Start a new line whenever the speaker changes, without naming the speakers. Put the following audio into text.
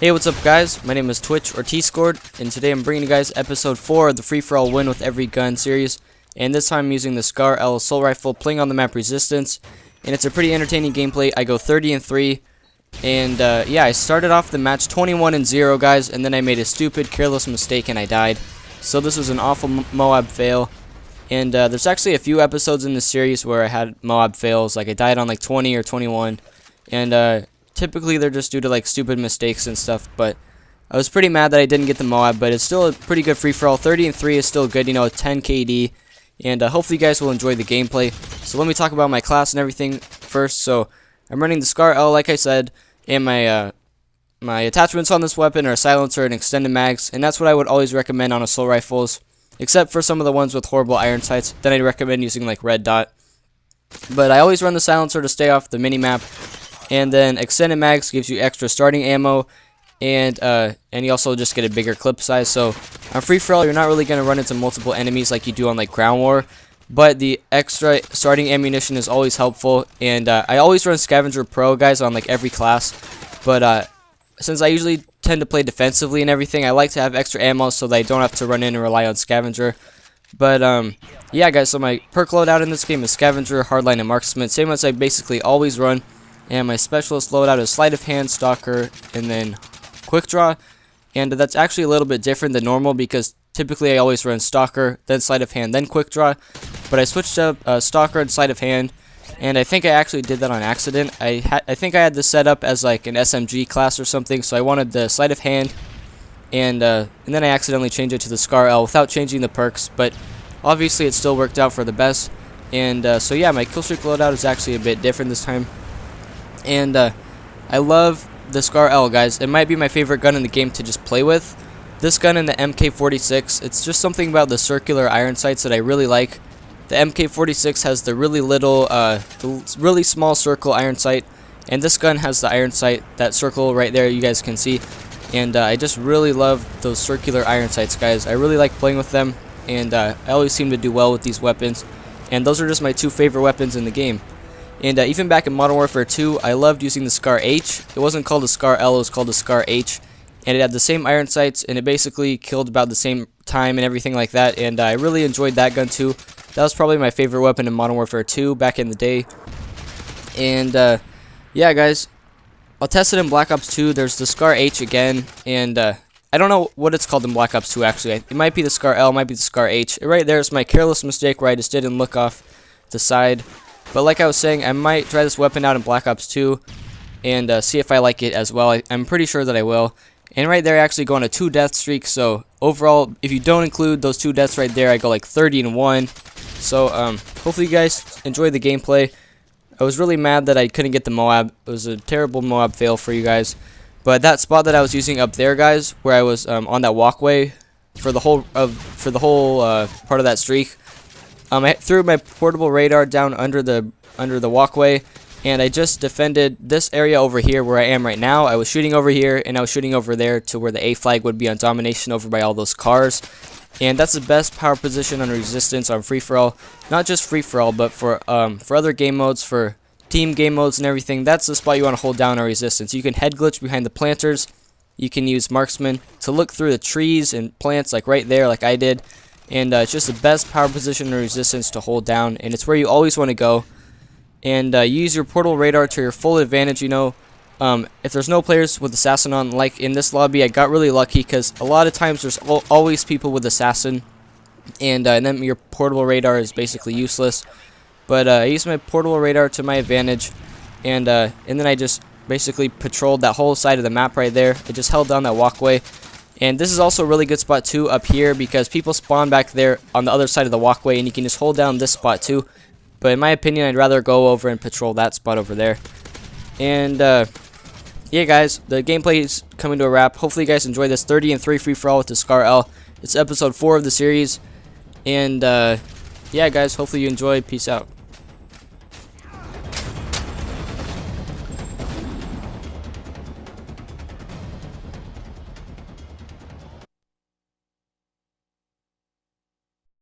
Hey, what's up guys? My name is Twitch or T-Scored, and today I'm bringing you guys episode 4 of the free-for-all win with every gun series, and this time I'm using the Scar L assault rifle, playing on the map Resistance, and it's a pretty entertaining gameplay. I go 30-3, and yeah, I started off the match 21-0 guys, and then I made a stupid, careless mistake and I died. So this was an awful MOAB fail, and there's actually a few episodes in this series where I had MOAB fails, like I died on like 20 or 21, and typically they're just due to like stupid mistakes and stuff, but I was pretty mad that I didn't get the MOAB, but it's still a pretty good free-for-all. 30-3 is still good, you know, 10 KD, and hopefully you guys will enjoy the gameplay. So let me talk about my class and everything first. So I'm running the Scar L, like I said, and my attachments on this weapon are a silencer and extended mags, and that's what I would always recommend on assault rifles, except for some of the ones with horrible iron sights. Then I'd recommend using like red dot, but I always run the silencer to stay off the mini-map. And then extended mags gives you extra starting ammo, and you also just get a bigger clip size. So on free-for-all, you're not really going to run into multiple enemies like you do on like ground war, but the extra starting ammunition is always helpful. And I always run Scavenger Pro guys on like every class, but since I usually tend to play defensively and everything, I like to have extra ammo so that I don't have to run in and rely on Scavenger. But yeah guys, so my perk loadout in this game is Scavenger, Hardline, and Marksman, same as I basically always run. And my specialist loadout is Sleight of Hand, Stalker, and then Quick Draw. And that's actually a little bit different than normal because typically I always run Stalker, then Sleight of Hand, then Quick Draw. But I switched up Stalker and Sleight of Hand, and I think I actually did that on accident. I think I had this set up as like an SMG class or something, so I wanted the Sleight of Hand, and then I accidentally changed it to the Scar L without changing the perks. But obviously it still worked out for the best. And so yeah, my killstreak loadout is actually a bit different this time. And I love the Scar L guys. It might be my favorite gun in the game to just play with. This gun and the MK46, it's just something about the circular iron sights that I really like. The MK46 has the really little, the really small circle iron sight, and this gun has the iron sight, that circle right there you guys can see. And I just really love those circular iron sights guys. I really like playing with them, and I always seem to do well with these weapons. And those are just my two favorite weapons in the game. And even back in Modern Warfare 2, I loved using the Scar H. It wasn't called the Scar L, it was called the Scar H. And it had the same iron sights, and it basically killed about the same time and everything like that. And I really enjoyed that gun too. That was probably my favorite weapon in Modern Warfare 2 back in the day. And yeah guys, I'll test it in Black Ops 2. There's the Scar H again, and I don't know what it's called in Black Ops 2 actually. It might be the Scar L, it might be the Scar H. Right there's my careless mistake where I just didn't look off the side. But like I was saying, I might try this weapon out in Black Ops 2 and see if I like it as well. I'm pretty sure that I will. And right there I actually go on a 2 death streak. So overall, if you don't include those 2 deaths right there, I go like 30-1. So hopefully you guys enjoyed the gameplay. I was really mad that I couldn't get the MOAB. It was a terrible MOAB fail for you guys. But that spot that I was using up there guys, where I was on that walkway for the whole part of that streak, I threw my portable radar down under the walkway, and I just defended this area over here where I am right now. I was shooting over here, and I was shooting over there to where the A flag would be on domination over by all those cars. And that's the best power position on Resistance on free-for-all. Not just free-for-all, but for other game modes, for team game modes and everything. That's the spot you want to hold down on Resistance. You can head glitch behind the planters. You can use Marksman to look through the trees and plants like right there like I did. And it's just the best power position in Resistance to hold down, and it's where you always want to go. And use your portable radar to your full advantage. You know, if there's no players with Assassin on, like in this lobby, I got really lucky because a lot of times there's always people with Assassin, and then your portable radar is basically useless. But I used my portable radar to my advantage, and then I just basically patrolled that whole side of the map right there. I just held down that walkway. And this is also a really good spot too up here because people spawn back there on the other side of the walkway, and you can just hold down this spot too. But in my opinion, I'd rather go over and patrol that spot over there. And yeah guys, the gameplay is coming to a wrap. Hopefully you guys enjoy this 30-3 free-for-all with the Scar L. It's episode 4 of the series. And yeah guys, hopefully you enjoy. Peace out.